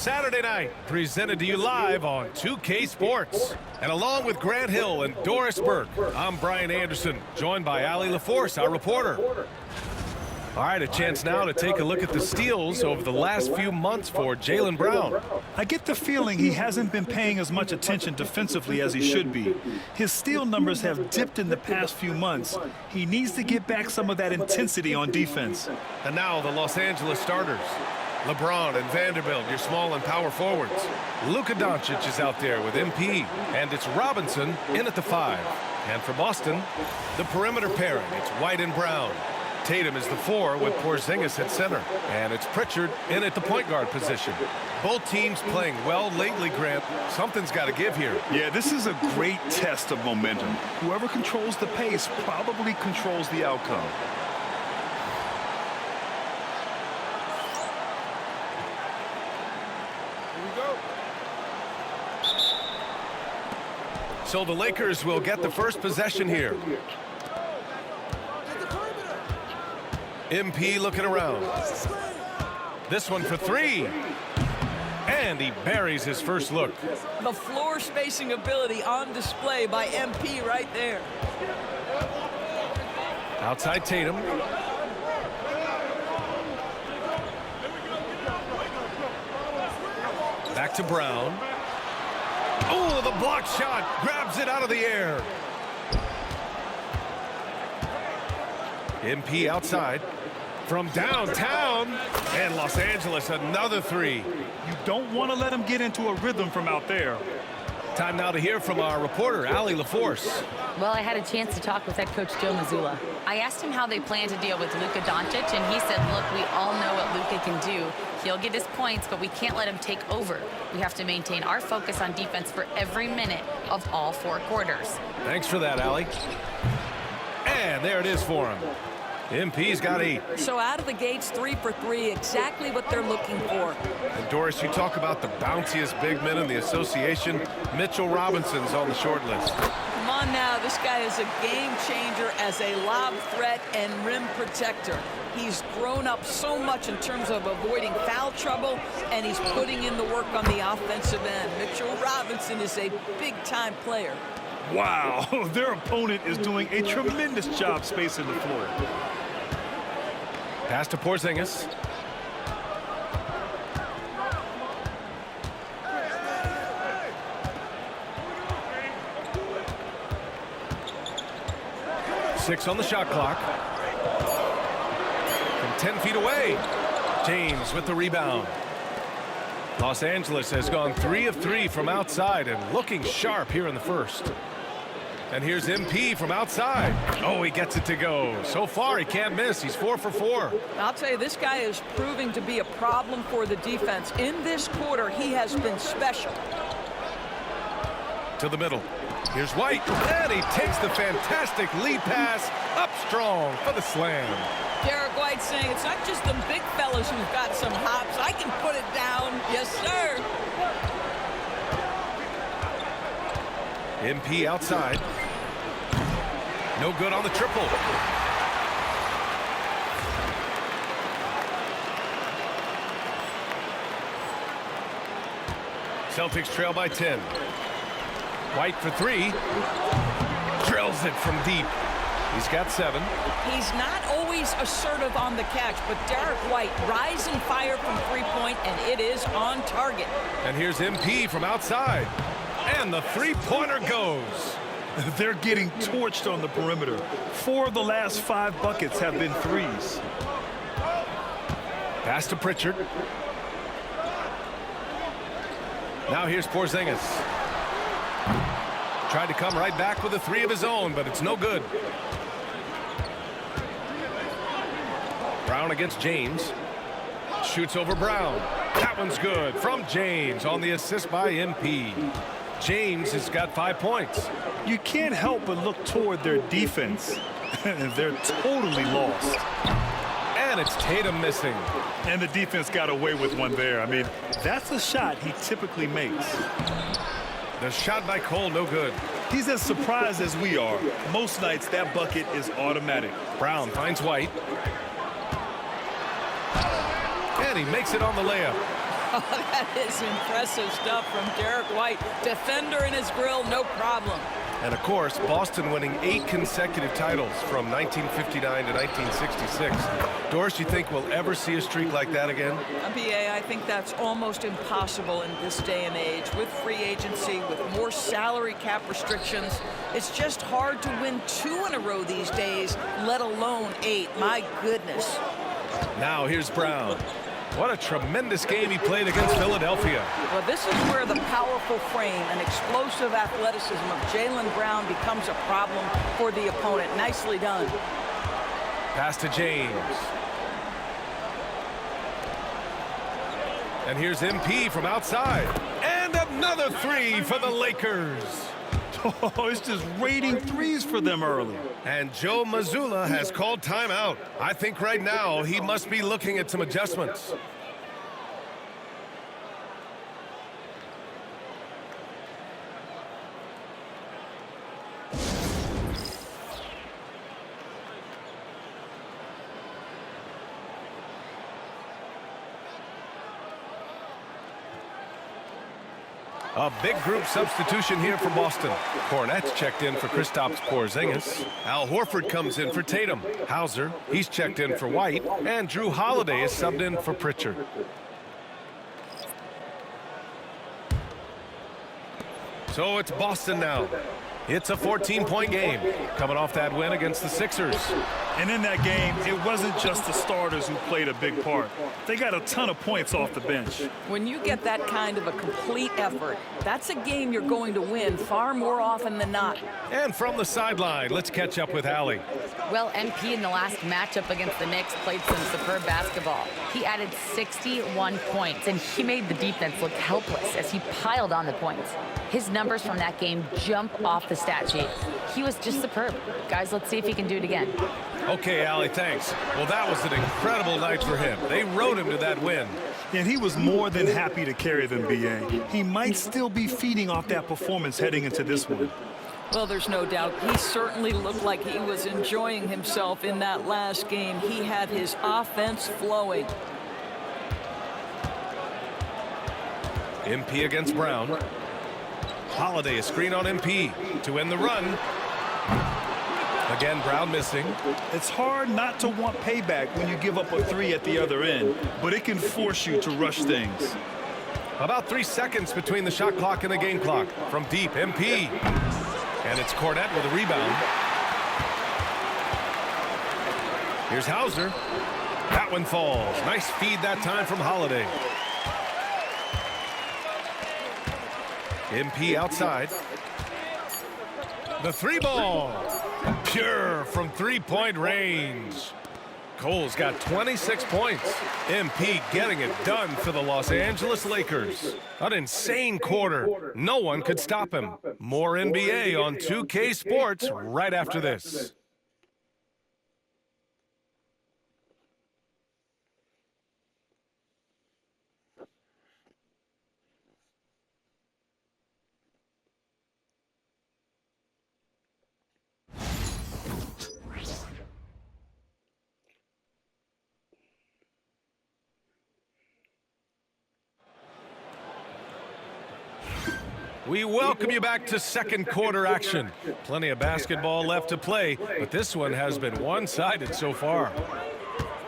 Saturday night, presented to you live on 2K Sports. And along with Grant Hill and Doris Burke, I'm Brian Anderson, joined by Allie LaForce, our reporter. All right, a chance now to take a look at the steals over the last few months for Jaylen Brown. I get the feeling he hasn't been paying as much attention defensively as he should be. His steal numbers have dipped in the past few months. He needs to get back some of that intensity on defense. And now the Los Angeles starters. LeBron and Vanderbilt, your small and power forwards. Luka Doncic is out there with MP, and it's Robinson in at the 5. And for Boston, the perimeter pairing, it's White and Brown. Tatum is the 4 with Porzingis at center. And it's Pritchard in at the point guard position. Both teams playing well lately, Grant. Something's got to give here. Yeah, this is a great test of momentum. Whoever controls the pace probably controls the outcome. So the Lakers will get the first possession here. MP looking around. This one for 3. And he buries his first look. The floor spacing ability on display by MP right there. Outside Tatum. Back to Brown. Oh, the block shot grabs it out of the air. MP outside from downtown, and Los Angeles another 3. You don't want to let him get into a rhythm from out there. Time now to hear from our reporter, Allie LaForce. Well, I had a chance to talk with head coach Joe Mazzulla. I asked him how they plan to deal with Luka Doncic, and he said, look, we all know what Luka can do. He'll get his points, but we can't let him take over. We have to maintain our focus on defense for every minute of all 4 quarters. Thanks for that, Allie. And there it is for him. MP's got 8. So out of the gates, 3 for 3, exactly what they're looking for. And Doris, you talk about the bounciest big men in the association. Mitchell Robinson's on the short list. Come on now, this guy is a game changer as a lob threat and rim protector. He's grown up so much in terms of avoiding foul trouble, and he's putting in the work on the offensive end. Mitchell Robinson is a big-time player. Wow, their opponent is doing a tremendous job spacing the floor. Pass to Porzingis. Six on the shot clock. From 10 feet away. James with the rebound. Los Angeles has gone 3 of 3 from outside and looking sharp here in the first. And here's MP from outside. Oh, he gets it to go. So far, he can't miss. He's 4 for 4. I'll tell you, this guy is proving to be a problem for the defense. In this quarter, he has been special. To the middle. Here's White. And he takes the fantastic lead pass up strong for the slam. Derek White saying it's not just the big fellas who've got some hops. I can put it down. Yes, sir. MP outside. No good on the triple. Celtics trail by 10. White for 3. Drills it from deep. He's got 7. He's not always assertive on the catch, but Derek White rising fire from three-point, and it is on target. And here's MP from outside. And the three-pointer goes. They're getting torched on the perimeter. 4 of the last 5 buckets have been threes. Pass to Pritchard. Now here's Porzingis. Tried to come right back with a 3 of his own, but it's no good. Brown against James. Shoots over Brown. That one's good from James on the assist by MP. James has got 5 points. You can't help but look toward their defense. They're totally lost. And it's Tatum missing. And the defense got away with one there. I mean, that's a shot he typically makes. The shot by Cole, no good. He's as surprised as we are. Most nights, that bucket is automatic. Brown finds White. And he makes it on the layup. That is impressive stuff from Derek White. Defender in his grill, no problem. And, of course, Boston winning 8 consecutive titles from 1959 to 1966. Doris, you think we'll ever see a streak like that again? BA, I think that's almost impossible in this day and age. With free agency, with more salary cap restrictions, it's just hard to win 2 in a row these days, let alone 8. My goodness. Now here's Brown. What a tremendous game he played against Philadelphia. Well, this is where the powerful frame and explosive athleticism of Jaylen Brown becomes a problem for the opponent. Nicely done. Pass to James. And here's MP from outside. And another 3 for the Lakers. Oh, it's just raining threes for them early. And Joe Mazzulla has called timeout. I think right now he must be looking at some adjustments. A big group substitution here for Boston. Kornet's checked in for Kristaps Porzingis. Al Horford comes in for Tatum. Hauser, he's checked in for White. And Drew Holiday is subbed in for Pritchard. So it's Boston now. It's a 14-point game, coming off that win against the Sixers. And in that game, it wasn't just the starters who played a big part. They got a ton of points off the bench. When you get that kind of a complete effort, that's a game you're going to win far more often than not. And from the sideline, let's catch up with Allie. Well, MP in the last matchup against the Knicks played some superb basketball. He added 61 points, and he made the defense look helpless as he piled on the points. His numbers from that game jump off the stat sheet. He was just superb. Guys, let's see if he can do it again. Okay, Allie, thanks. Well, that was an incredible night for him. They rode him to that win. And he was more than happy to carry them, B.A. He might still be feeding off that performance heading into this one. Well, there's no doubt. He certainly looked like he was enjoying himself in that last game. He had his offense flowing. MP against Brown. Holiday, a screen on MP to end the run. Again, Brown missing. It's hard not to want payback when you give up a 3 at the other end, but it can force you to rush things. About 3 seconds between the shot clock and the game clock. From deep, MP. And it's Kornet with a rebound. Here's Hauser. That one falls. Nice feed that time from Holiday. MP outside. The 3 ball. Pure from 3-point range. Cole's got 26 points. MP getting it done for the Los Angeles Lakers. An insane quarter. No one could stop him. More NBA on 2K Sports right after this. We welcome you back to second quarter action. Plenty of basketball left to play, but this one has been one-sided so far.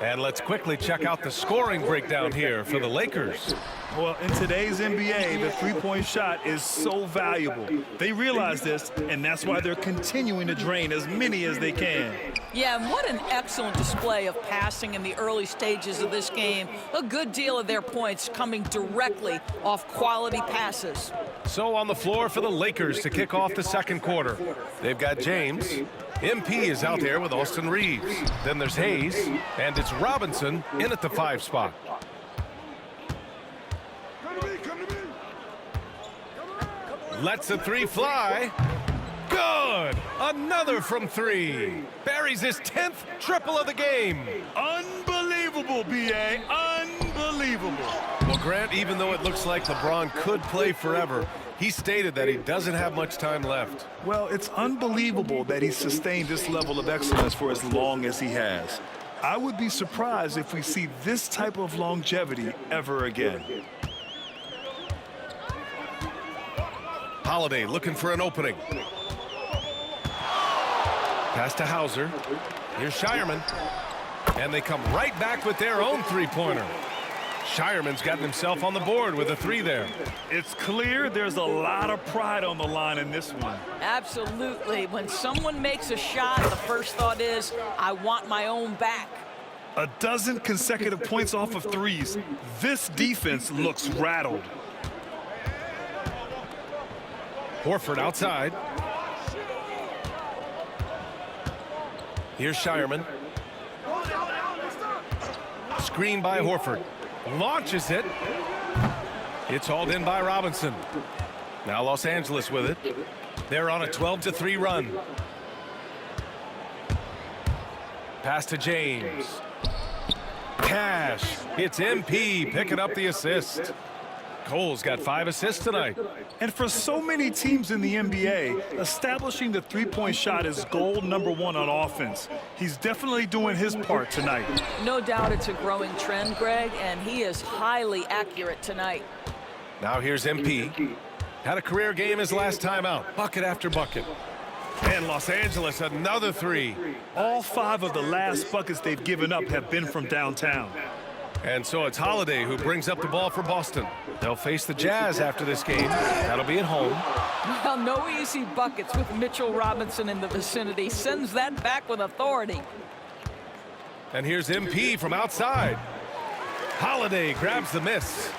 And let's quickly check out the scoring breakdown here for the Lakers. Well, in today's NBA, the three-point shot is so valuable. They realize this, and that's why they're continuing to drain as many as they can. Yeah, and what an excellent display of passing in the early stages of this game. A good deal of their points coming directly off quality passes. So on the floor for the Lakers to kick off the second quarter. They've got James. MP is out there with Austin Reeves. Then there's Hayes, and it's Robinson in at the 5 spot. Lets a 3 fly. Good! Another from 3. Buries his 10th triple of the game. Unbelievable, B.A. Unbelievable. Well, Grant, even though it looks like LeBron could play forever, he stated that he doesn't have much time left. Well, it's unbelievable that he's sustained this level of excellence for as long as he has. I would be surprised if we see this type of longevity ever again. Holiday looking for an opening. Pass to Hauser. Here's Shireman. And they come right back with their own three-pointer. Shireman's gotten himself on the board with a 3 there. It's clear there's a lot of pride on the line in this one. Absolutely. When someone makes a shot, the first thought is, I want my own back. A dozen consecutive points off of threes. This defense looks rattled. Horford outside. Here's Shireman. Screen by Horford. Launches it. It's hauled in by Robinson. Now Los Angeles with it. They're on a 12-3 run. Pass to James. Cash. It's MP picking up the assist. Cole's got 5 assists tonight. And for so many teams in the NBA, establishing the three-point shot is goal number 1 on offense. He's definitely doing his part tonight. No doubt it's a growing trend, Greg, and he is highly accurate tonight. Now here's MP. Had a career game his last time out. Bucket after bucket. And Los Angeles, another 3. All 5 of the last buckets they've given up have been from downtown. And so it's Holiday who brings up the ball for Boston. They'll face the Jazz after this game. That'll be at home. Well, no easy buckets with Mitchell Robinson in the vicinity. Sends that back with authority. And here's MP from outside. Holiday grabs the miss.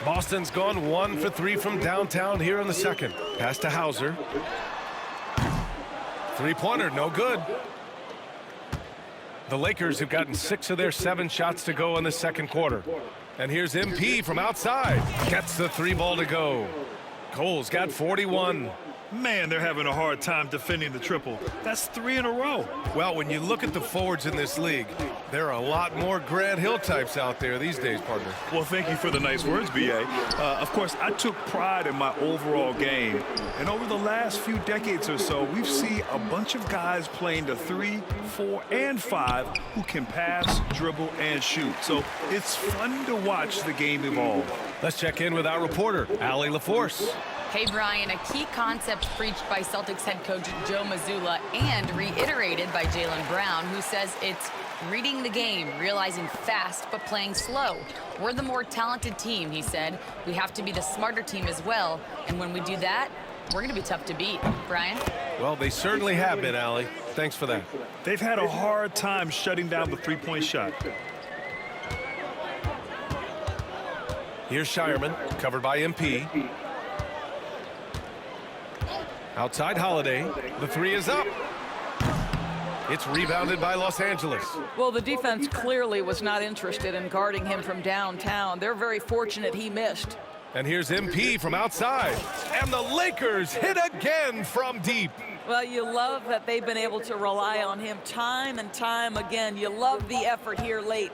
Boston's gone 1 for 3 from downtown here in the second. Pass to Hauser. Three-pointer, no good. The Lakers have gotten 6 of their 7 shots to go in the second quarter. And here's MP from outside. Gets the 3 ball to go. Cole's got 41. Man, they're having a hard time defending the triple. That's 3 in a row. Well, when you look at the forwards in this league, there are a lot more Grant Hill types out there these days, partner. Well, thank you for the nice words, B.A. Of course, I took pride in my overall game. And over the last few decades or so, we've seen a bunch of guys playing the 3, 4, and 5 who can pass, dribble, and shoot. So it's fun to watch the game evolve. Let's check in with our reporter, Allie LaForce. Hey, Brian, a key concept preached by Celtics head coach Joe Mazzulla and reiterated by Jaylen Brown, who says it's reading the game, realizing fast but playing slow. We're the more talented team, he said. We have to be the smarter team as well, and when we do that, we're going to be tough to beat. Brian? Well, they certainly have been, Allie. Thanks for that. They've had a hard time shutting down the three-point shot. Here's Shireman, covered by MP. Outside Holiday. The 3 is up. It's rebounded by Los Angeles. Well, the defense clearly was not interested in guarding him from downtown. They're very fortunate he missed. And here's MP from outside. And the Lakers hit again from deep. Well, you love that they've been able to rely on him time and time again. You love the effort here late.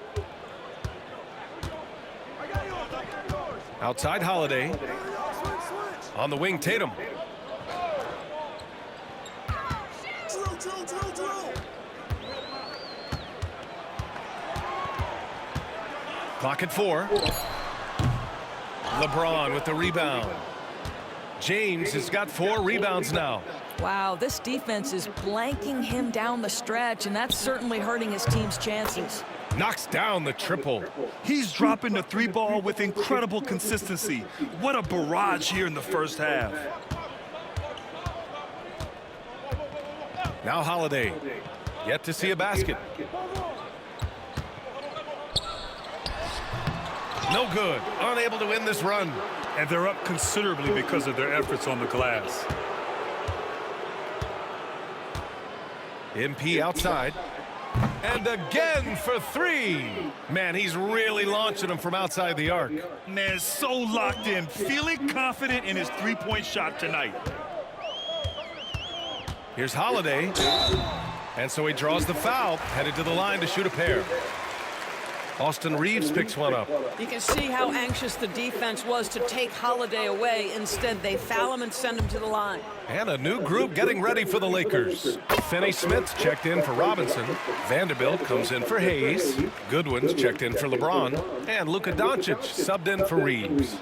Outside Holiday. On the wing, Tatum. Clock at 4. LeBron with the rebound. James has got 4 rebounds now. Wow, this defense is blanking him down the stretch, and that's certainly hurting his team's chances. Knocks down the triple. He's dropping the 3 ball with incredible consistency. What a barrage here in the first half. Now Holiday. Yet to see a basket. No good. Unable to win this run. And they're up considerably because of their efforts on the glass. MP outside. And again for 3. Man, he's really launching them from outside the arc. Man, so locked in, feeling confident in his three-point shot tonight. Here's Holiday. And so he draws the foul, headed to the line to shoot a pair. Austin Reeves picks one up. You can see how anxious the defense was to take Holiday away. Instead, they foul him and send him to the line. And a new group getting ready for the Lakers. Finney-Smith checked in for Robinson. Vanderbilt comes in for Hayes. Goodwin's checked in for LeBron. And Luka Doncic subbed in for Reeves.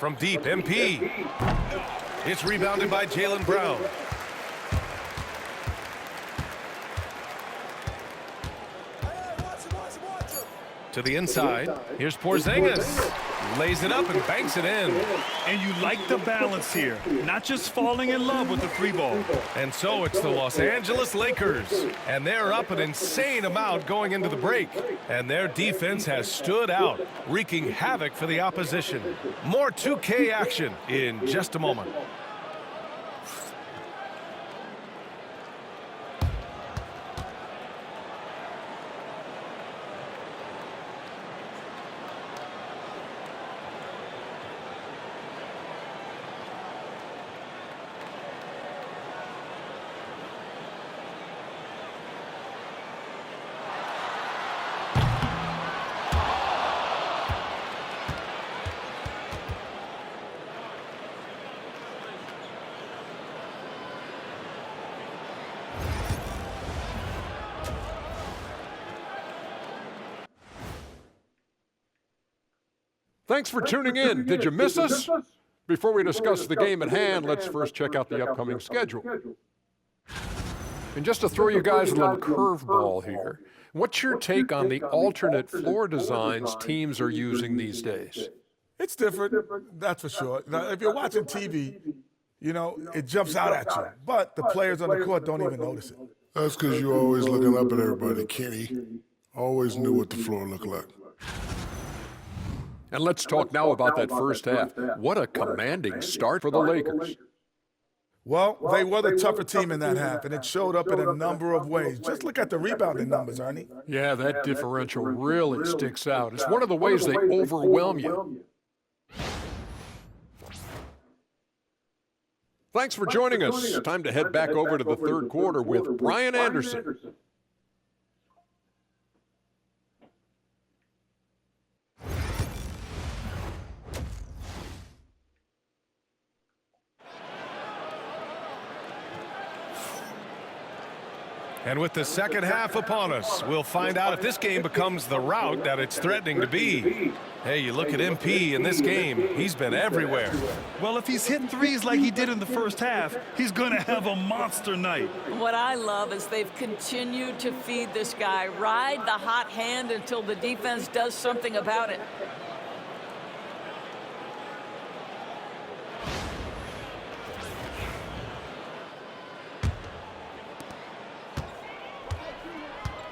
From deep, MP. It's rebounded by Jaylen Brown. To the inside. Here's Porzingis. Lays it up and banks it in. And you like the balance here. Not just falling in love with the three ball. And so it's the Los Angeles Lakers. And they're up an insane amount going into the break. And their defense has stood out, wreaking havoc for the opposition. More 2K action in just a moment. Thanks for tuning in. Did you miss us? Before we discuss the game at hand, let's first check out the upcoming schedule. And just to throw you guys a little curveball here, what's your take on the alternate floor designs teams are using these days? It's different, that's for sure. Now, if you're watching TV, you know, it jumps out at you. But the players on the court don't even notice it. That's because you're always looking up at everybody, Kenny. Always knew what the floor looked like. And let's talk now about that first half. What a commanding start for the Lakers. Well, they were the tougher team in that half, and it showed up in a number of ways. Just look at the rebounding numbers, Ernie. Yeah, that differential really sticks out. It's one of the ways they overwhelm you. Thanks for joining us. Time to head back over to the third quarter with Brian Anderson. And with the second half upon us, we'll find out if this game becomes the rout that it's threatening to be. Hey, you look at MP in this game, he's been everywhere. Well, if he's hitting threes like he did in the first half, he's going to have a monster night. What I love is they've continued to feed this guy, ride the hot hand until the defense does something about it.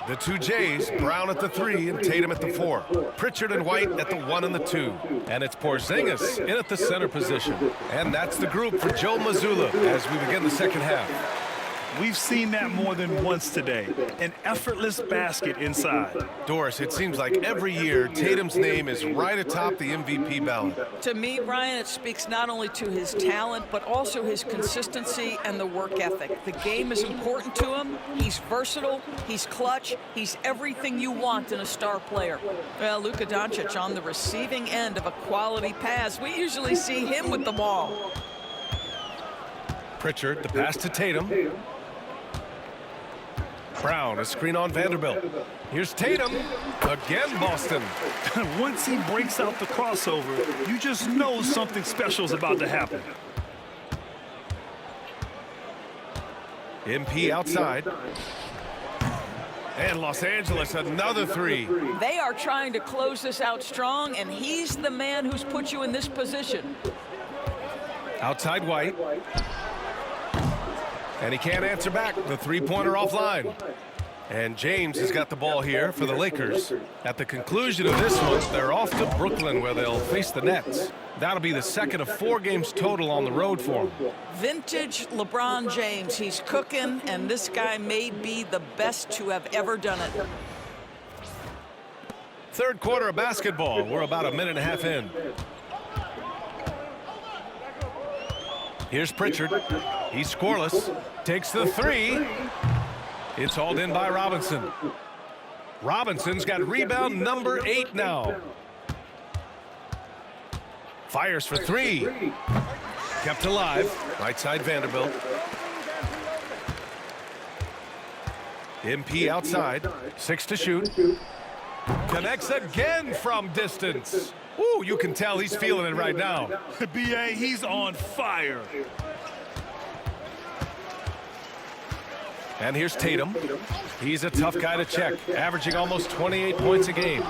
The two Jays, Brown at the 3 and Tatum at the 4. Pritchard and White at the 1 and the 2. And it's Porzingis in at the center position. And that's the group for Joe Mazzulla as we begin the second half. We've seen that more than once today. An effortless basket inside. Doris, it seems like every year Tatum's name is right atop the MVP ballot. To me, Brian, it speaks not only to his talent, but also his consistency and the work ethic. The game is important to him. He's versatile. He's clutch. He's everything you want in a star player. Well, Luka Doncic on the receiving end of a quality pass. We usually see him with the ball. Pritchard, the pass to Tatum. Brown, a screen on Vanderbilt. Here's Tatum. Again, Boston. Once he breaks out the crossover, you just know something special is about to happen. MP outside. And Los Angeles, another 3. They are trying to close this out strong, and he's the man who's put you in this position. Outside White. And he can't answer back. The three-pointer offline. And James has got the ball here for the Lakers. At the conclusion of this one, they're off to Brooklyn where they'll face the Nets. That'll be the second of 4 games total on the road for him. Vintage LeBron James. He's cooking, and this guy may be the best to have ever done it. Third quarter of basketball. We're about a minute and a half in. Here's Pritchard. He's scoreless. Takes the 3. It's hauled in by Robinson. Robinson's got rebound number 8 now. Fires for 3. Kept alive. Right side Vanderbilt. MP outside. 6 to shoot. Connects again from distance. Ooh, you can tell he's feeling it right now. B.A., he's on fire. And here's Tatum. He's a tough guy to check, averaging almost 28 points a game.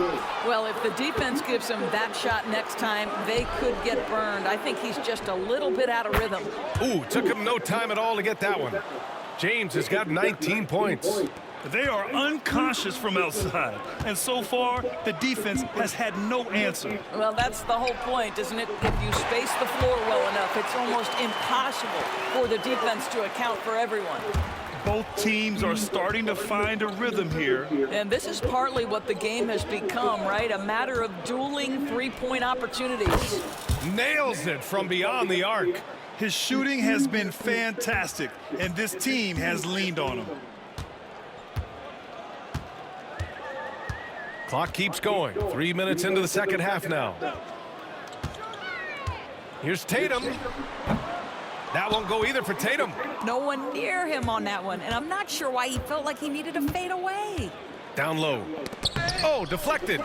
Well, if the defense gives him that shot next time, they could get burned. I think he's just a little bit out of rhythm. Ooh, took him no time at all to get that one. James has got 19 points. They are unconscious from outside, and so far, the defense has had no answer. Well, that's the whole point, isn't it? If you space the floor well enough, it's almost impossible for the defense to account for everyone. Both teams are starting to find a rhythm here. And this is partly what the game has become, right? A matter of dueling three-point opportunities. Nails it from beyond the arc. His shooting has been fantastic, and this team has leaned on him. Clock keeps going. 3 minutes into the second half now. Here's Tatum. That won't go either for Tatum. No one near him on that one, and I'm not sure why he felt like he needed to fade away. Down low. Oh, deflected.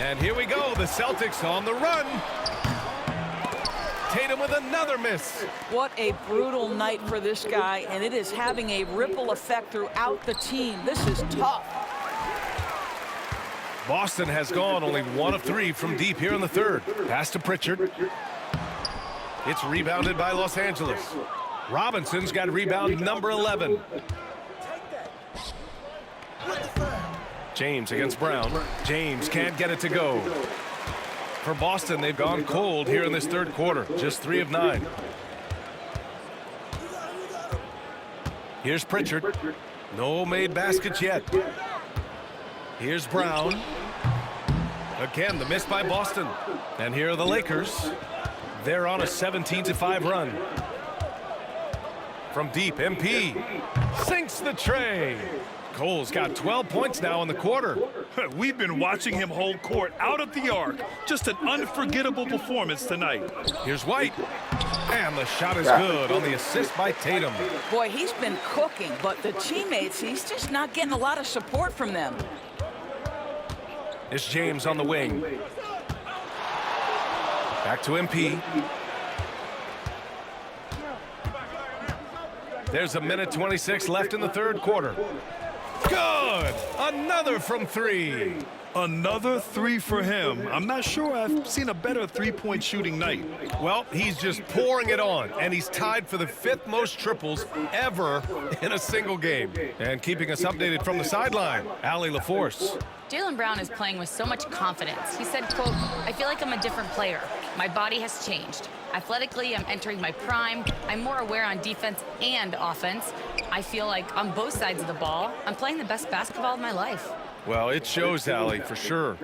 And here we go. The Celtics on the run. Tatum with another miss. What a brutal night for this guy, and it is having a ripple effect throughout the team. This is tough. Boston has gone only 1 of 3 from deep here in the third. Pass to Pritchard. It's rebounded by Los Angeles. Robinson's got rebound number 11. James against Brown. James can't get it to go. For Boston, they've gone cold here in this third quarter. Just 3 of 9. Here's Pritchard. No made baskets yet. Here's Brown. Again, the miss by Boston. And here are the Lakers. They're on a 17-5 run. From deep, MP sinks the tray. Cole's got 12 points now in the quarter. We've been watching him hold court out of the arc. Just an unforgettable performance tonight. Here's White. And the shot is good on the assist by Tatum. Boy, he's been cooking, but the teammates, he's just not getting a lot of support from them. It's James on the wing. Back to MP. There's 1:26 left in the third quarter. Good! Another from 3. Another 3 for him. I'm not sure I've seen a better three-point shooting night. Well, he's just pouring it on, and he's tied for the 5th most triples ever in a single game. And keeping us updated from the sideline, Allie LaForce. Jaylen Brown is playing with so much confidence. He said, quote, "I feel like I'm a different player. My body has changed. Athletically, I'm entering my prime. I'm more aware on defense and offense. I feel like on both sides of the ball, I'm playing the best basketball of my life." Well, it shows, Allie, for sure.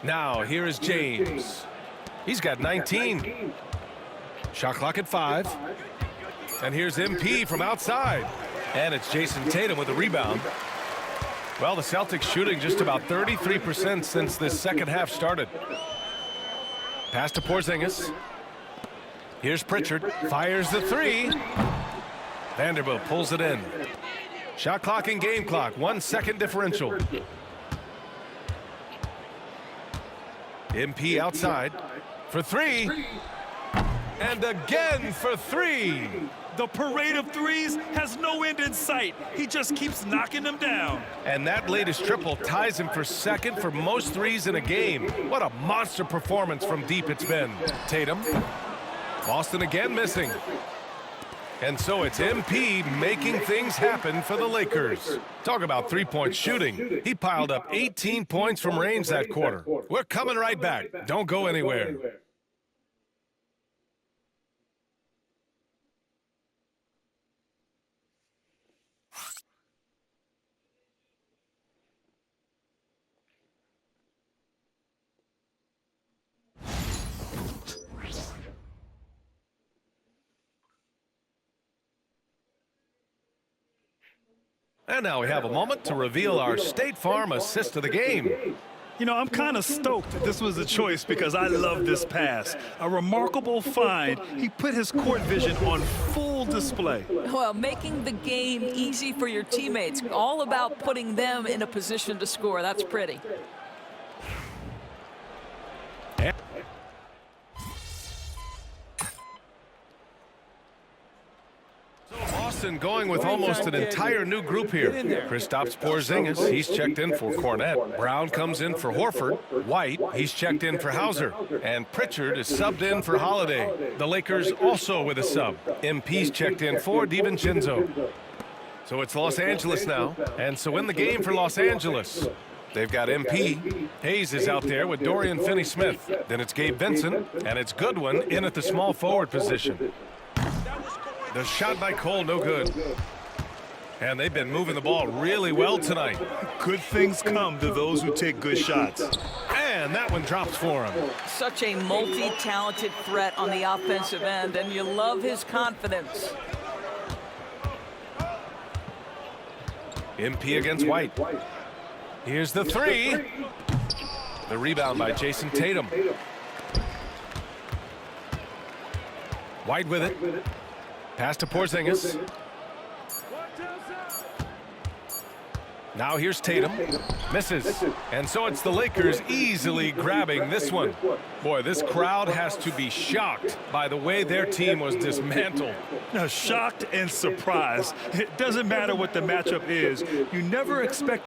Now, here is James. He's got 19. Shot clock at 5. And here's MP from outside. And it's Jason Tatum with the rebound. Well, the Celtics shooting just about 33% since this second half started. Pass to Porzingis. Here's Pritchard. Fires the 3. Vanderbilt pulls it in. Shot clock and game clock. 1 second differential. MP outside for 3. And again for 3. The parade of threes has no end in sight. He just keeps knocking them down. And that latest triple ties him for second for most threes in a game. What a monster performance from deep it's been. Tatum. Boston again missing. And so it's MP making things happen for the Lakers. Talk about three-point shooting. He piled up 18 points from range that quarter. We're coming right back. Don't go anywhere. And now we have a moment to reveal our State Farm assist of the game. You know, I'm kind of stoked that this was a choice because I love this pass. A remarkable find. He put his court vision on full display. Well, making the game easy for your teammates. All about putting them in a position to score. That's pretty. Boston going with almost an entire new group here. Kristaps Porzingis, he's checked in for Cornette. Brown comes in for Horford. White, he's checked in for Hauser. And Pritchard is subbed in for Holiday. The Lakers also with a sub. MP's checked in for DiVincenzo. So it's Los Angeles now. And so in the game for Los Angeles, they've got MP. Hayes is out there with Dorian Finney-Smith. Then it's Gabe Vincent, and it's Goodwin in at the small forward position. The shot by Cole, no good. And they've been moving the ball really well tonight. Good things come to those who take good shots. And that one drops for him. Such a multi-talented threat on the offensive end, and you love his confidence. MP against White. Here's the three. The rebound by Jason Tatum. White with it. Pass to Porzingis. Now here's Tatum. Misses. And so it's the Lakers easily grabbing this one. Boy, this crowd has to be shocked by the way their team was dismantled. Now, shocked and surprised. It doesn't matter what the matchup is. You never expect